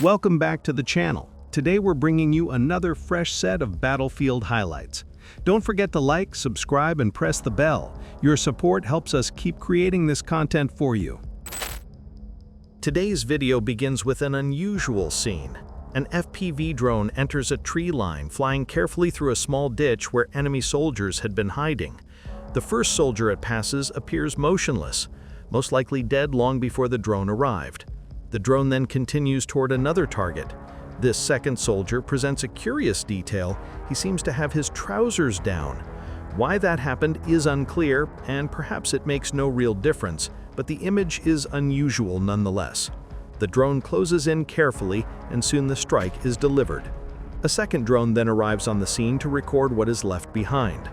Welcome back to the channel. Today we're bringing you another fresh set of battlefield highlights. Don't forget to like, subscribe, and press the bell. Your support helps us keep creating this content for you. Today's video begins with an unusual scene. An FPV drone enters a tree line, flying carefully through a small ditch where enemy soldiers had been hiding. The first soldier it passes appears motionless, most likely dead long before the drone arrived. The drone then continues toward another target. This second soldier presents a curious detail. He seems to have his trousers down. Why that happened is unclear, and perhaps it makes no real difference, but the image is unusual nonetheless. The drone closes in carefully, and soon the strike is delivered. A second drone then arrives on the scene to record what is left behind.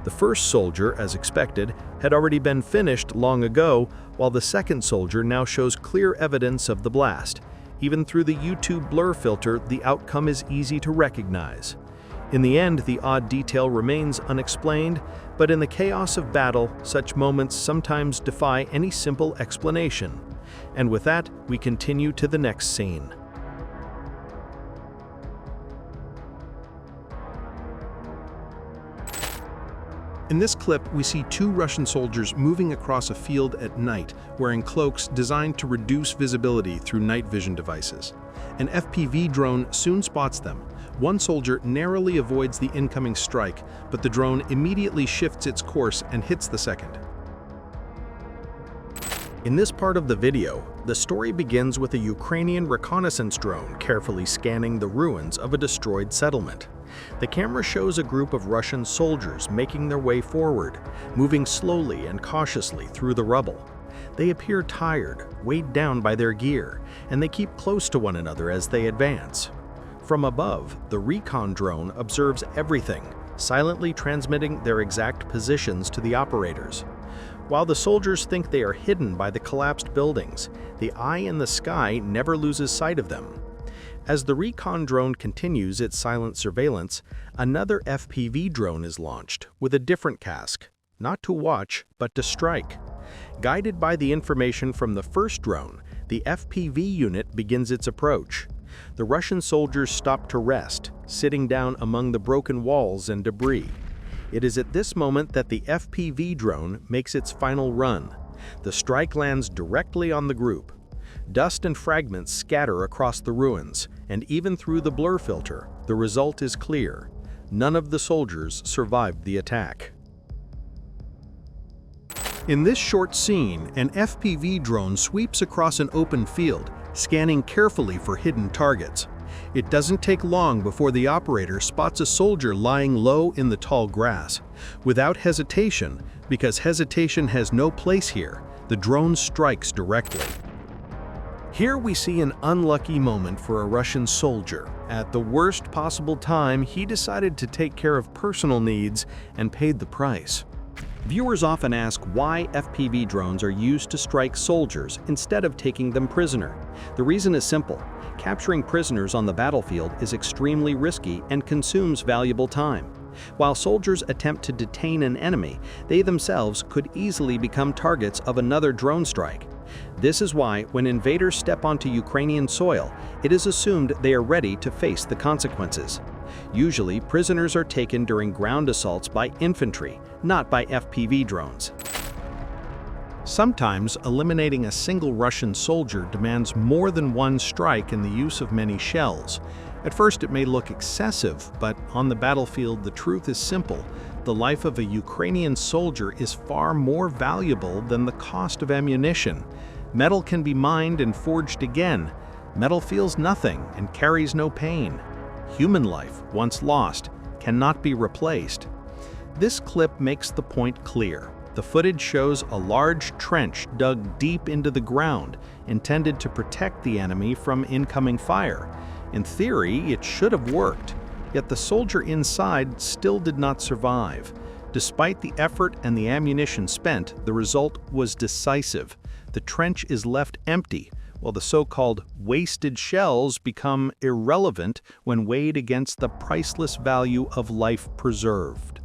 The first soldier, as expected, had already been finished long ago, while the second soldier now shows clear evidence of the blast. Even through the YouTube blur filter, the outcome is easy to recognize. In the end, the odd detail remains unexplained, but in the chaos of battle, such moments sometimes defy any simple explanation. And with that, we continue to the next scene. In this clip, we see two Russian soldiers moving across a field at night, wearing cloaks designed to reduce visibility through night vision devices. An FPV drone soon spots them. One soldier narrowly avoids the incoming strike, but the drone immediately shifts its course and hits the second. In this part of the video, the story begins with a Ukrainian reconnaissance drone carefully scanning the ruins of a destroyed settlement. The camera shows a group of Russian soldiers making their way forward, moving slowly and cautiously through the rubble. They appear tired, weighed down by their gear, and they keep close to one another as they advance. From above, the recon drone observes everything, silently transmitting their exact positions to the operators. While the soldiers think they are hidden by the collapsed buildings, the eye in the sky never loses sight of them. As the recon drone continues its silent surveillance, another FPV drone is launched with a different task, not to watch, but to strike. Guided by the information from the first drone, the FPV unit begins its approach. The Russian soldiers stop to rest, sitting down among the broken walls and debris. It is at this moment that the FPV drone makes its final run. The strike lands directly on the group. Dust and fragments scatter across the ruins, and even through the blur filter, the result is clear. None of the soldiers survived the attack. In this short scene, an FPV drone sweeps across an open field, scanning carefully for hidden targets. It doesn't take long before the operator spots a soldier lying low in the tall grass. Without hesitation, because hesitation has no place here, the drone strikes directly. Here we see an unlucky moment for a Russian soldier. At the worst possible time, he decided to take care of personal needs and paid the price. Viewers often ask why FPV drones are used to strike soldiers instead of taking them prisoner. The reason is simple. Capturing prisoners on the battlefield is extremely risky and consumes valuable time. While soldiers attempt to detain an enemy, they themselves could easily become targets of another drone strike. This is why, when invaders step onto Ukrainian soil, it is assumed they are ready to face the consequences. Usually, prisoners are taken during ground assaults by infantry, not by FPV drones. Sometimes, eliminating a single Russian soldier demands more than one strike and the use of many shells. At first, it may look excessive, but on the battlefield, the truth is simple. The life of a Ukrainian soldier is far more valuable than the cost of ammunition. Metal can be mined and forged again. Metal feels nothing and carries no pain. Human life, once lost, cannot be replaced. This clip makes the point clear. The footage shows a large trench dug deep into the ground, intended to protect the enemy from incoming fire. In theory, it should have worked, yet the soldier inside still did not survive. Despite the effort and the ammunition spent, the result was decisive. The trench is left empty, while the so-called wasted shells become irrelevant when weighed against the priceless value of life preserved.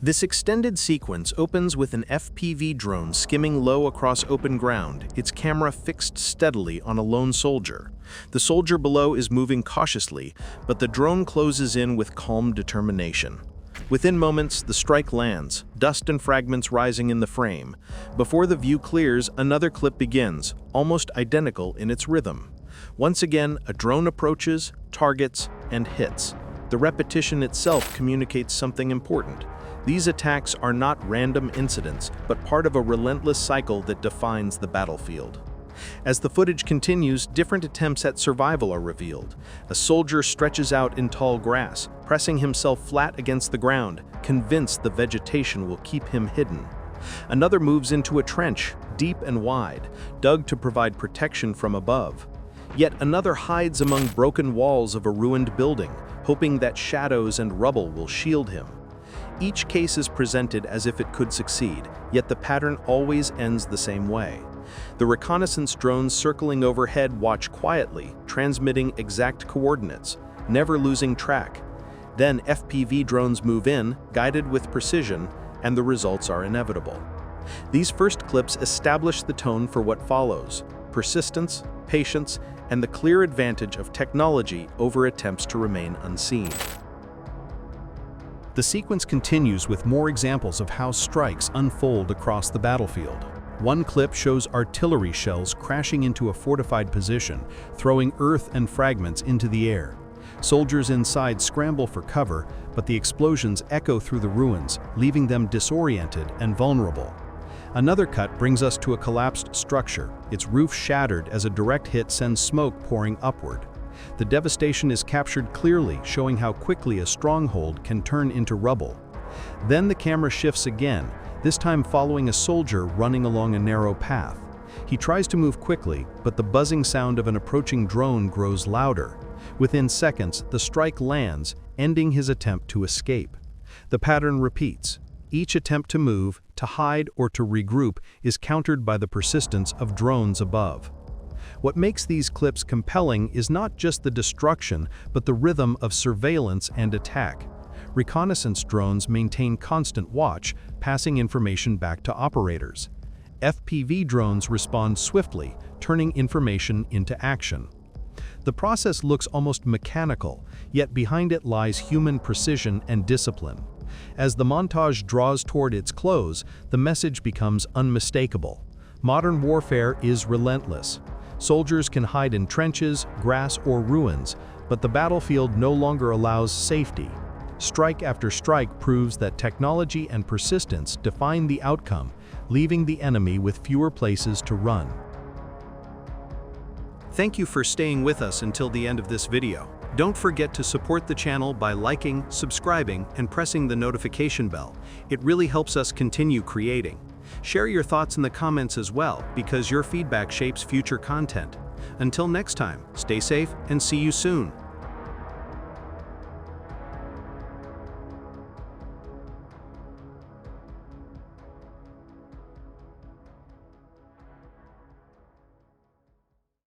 This extended sequence opens with an FPV drone skimming low across open ground, its camera fixed steadily on a lone soldier. The soldier below is moving cautiously, but the drone closes in with calm determination. Within moments, the strike lands, dust and fragments rising in the frame. Before the view clears, another clip begins, almost identical in its rhythm. Once again, a drone approaches, targets, and hits. The repetition itself communicates something important. These attacks are not random incidents, but part of a relentless cycle that defines the battlefield. As the footage continues, different attempts at survival are revealed. A soldier stretches out in tall grass, pressing himself flat against the ground, convinced the vegetation will keep him hidden. Another moves into a trench, deep and wide, dug to provide protection from above. Yet another hides among broken walls of a ruined building, hoping that shadows and rubble will shield him. Each case is presented as if it could succeed, yet the pattern always ends the same way. The reconnaissance drones circling overhead watch quietly, transmitting exact coordinates, never losing track. Then FPV drones move in, guided with precision, and the results are inevitable. These first clips establish the tone for what follows: persistence, patience, and the clear advantage of technology over attempts to remain unseen. The sequence continues with more examples of how strikes unfold across the battlefield. One clip shows artillery shells crashing into a fortified position, throwing earth and fragments into the air. Soldiers inside scramble for cover, but the explosions echo through the ruins, leaving them disoriented and vulnerable. Another cut brings us to a collapsed structure, its roof shattered as a direct hit sends smoke pouring upward. The devastation is captured clearly, showing how quickly a stronghold can turn into rubble. Then the camera shifts again, this time following a soldier running along a narrow path. He tries to move quickly, but the buzzing sound of an approaching drone grows louder. Within seconds, the strike lands, ending his attempt to escape. The pattern repeats. Each attempt to move, to hide, or to regroup is countered by the persistence of drones above. What makes these clips compelling is not just the destruction, but the rhythm of surveillance and attack. Reconnaissance drones maintain constant watch, passing information back to operators. FPV drones respond swiftly, turning information into action. The process looks almost mechanical, yet behind it lies human precision and discipline. As the montage draws toward its close, the message becomes unmistakable. Modern warfare is relentless. Soldiers can hide in trenches, grass, or ruins, but the battlefield no longer allows safety. Strike after strike proves that technology and persistence define the outcome, leaving the enemy with fewer places to run. Thank you for staying with us until the end of this video. Don't forget to support the channel by liking, subscribing, and pressing the notification bell. It really helps us continue creating. Share your thoughts in the comments as well, because your feedback shapes future content. Until next time, stay safe and see you soon.